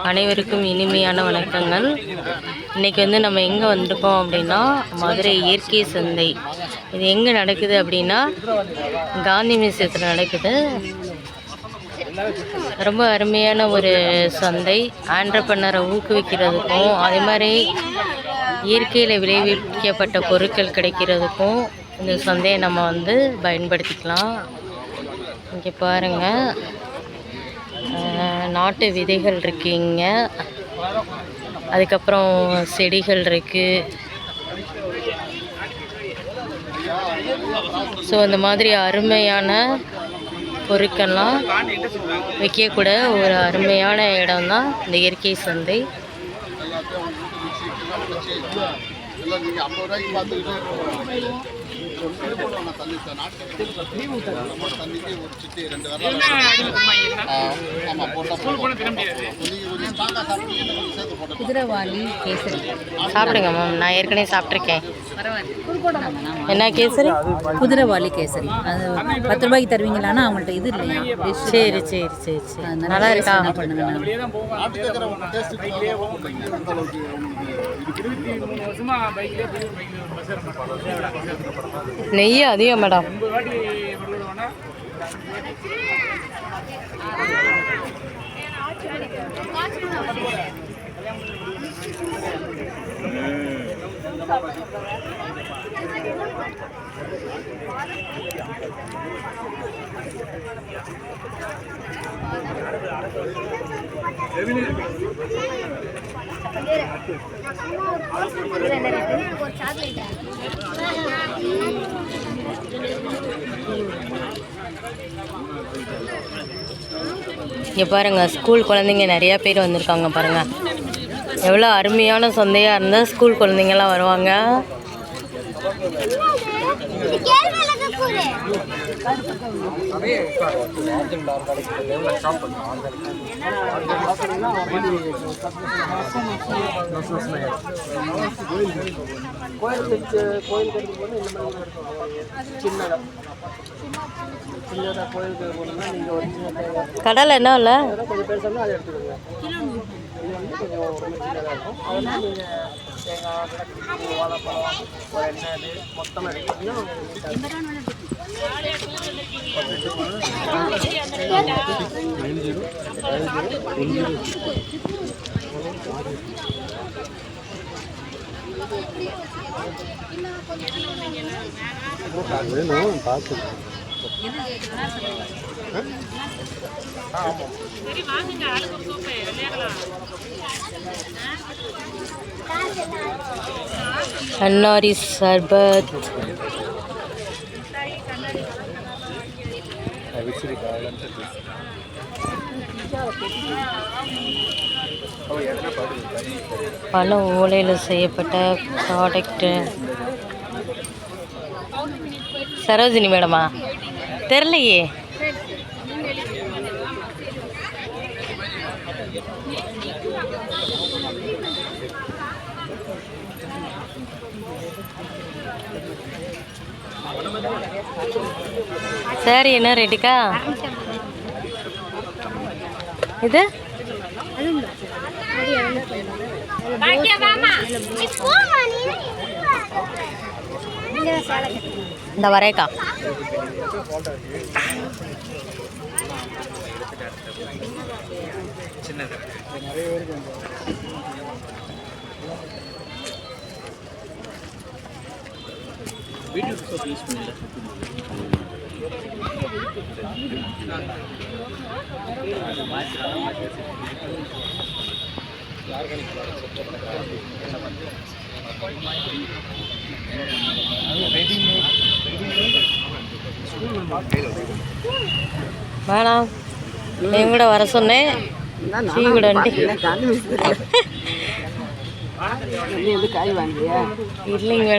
அனைவருக்கும் இனிமையான வணக்கங்கள். இன்றைக்கி நம்ம எங்கே வந்திருக்கோம் அப்படின்னா மதுரை இயற்கை சந்தை. இது எங்கே நடக்குது அப்படின்னா காந்தி மியூசியத்தில் நடக்குது. ரொம்ப அருமையான ஒரு சந்தை. ஆண்டர்பிரனரை ஊக்குவிக்கிறதுக்கும் அதே மாதிரி இயற்கையில் விளைவிக்கப்பட்ட பொருட்கள் கிடைக்கிறதுக்கும் இந்த சந்தையை நம்ம பயன்படுத்திக்கலாம். இங்கே பாருங்கள், நாட்டு விதைகள் இருக்குது இங்கே, அதுக்கப்புறம் செடிகள் இருக்குது. ஸோ இந்த மாதிரி அருமையான பொருட்கள்லாம் விற்கக்கூட ஒரு அருமையான இடம் தான் இந்த இயற்கை சந்தை. குதிரைவாலி கேசரி சாப்பிடுங்க மேம், நான் ஏற்கனவே சாப்பிட்ருக்கேன். என்ன கேசரி? குதிரைவாலி கேசரி. அது 10 ரூபாய்க்கு தருவீங்களான்னா அவங்கள்ட்ட இது இல்லையா? சரி சரி சரி சரி, நல்லா இருக்கா? நெய் அதிகம் மேடம். இங்கே பாருங்கள், ஸ்கூல் குழந்தைங்க நிறையா பேர் வந்திருக்காங்க பாருங்கள். எவ்வளோ அருமையான சந்தையாக இருந்தால் ஸ்கூல் குழந்தைங்கள்லாம் வருவாங்க. கடலை என்ன இல்லை? அன்னாரி சர்பத், பல ஓலையில் செய்யப்பட்ட ப்ராடக்ட்டு. சரோஜினி மேடமா? தெரிலையே. சரி, என்ன ரேட்டுக்கா இது? இந்த வரேக்கா. வேணாம், என் கூட வர சொன்னேன். டீ கூட இல்லைங்க.